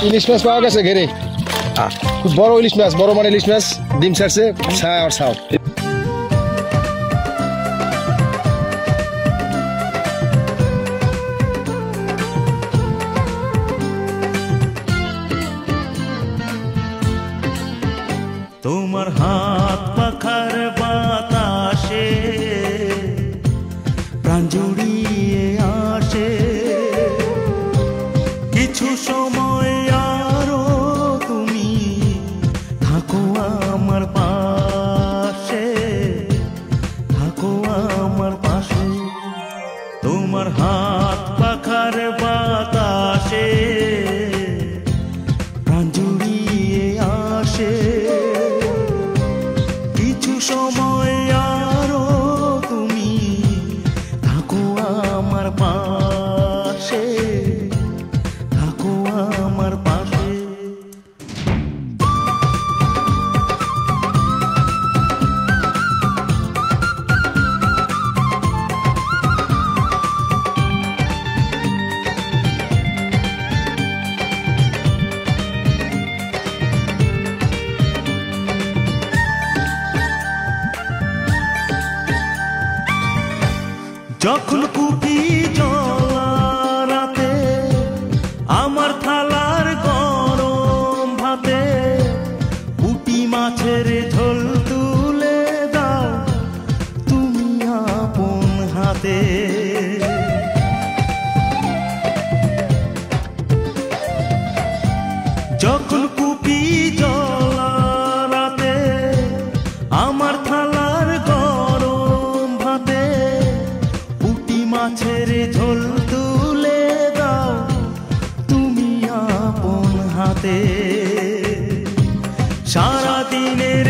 ইলিশ মাছ পাওয়া গেছে ঘেরে, খুব বড় ইলিশ মাছ, বড় মানে ইলিশ মাছ, ডিম ছাড়ছে, ছাও আর ছাও। তোমার হাত পাখার বাতাসে প্রাণ জুড়িয়ে আসে, কিছু সময় আরো তুমি থাকো আমার পাশে, থাকো আমার পাশে। তোমার হাত পাখার বাতাসে প্রাণ জুড়িয়ে আসে, কিছু সময় আরো তুমি থাকো আমার পাশে, থাকো আমার পাশে। যখন কুপি জ্বলা রাতে আমার থালার গরম ভাতে পুঁটি মাছের ঝোল তুলে দাও তুমি আপন হাতে। যখন কুপি জ্বলা রাতে আমার থালার গরম ভাতে মাছের ঝোল তুলে দাও তুমি আপন হাতে। সারা দিনের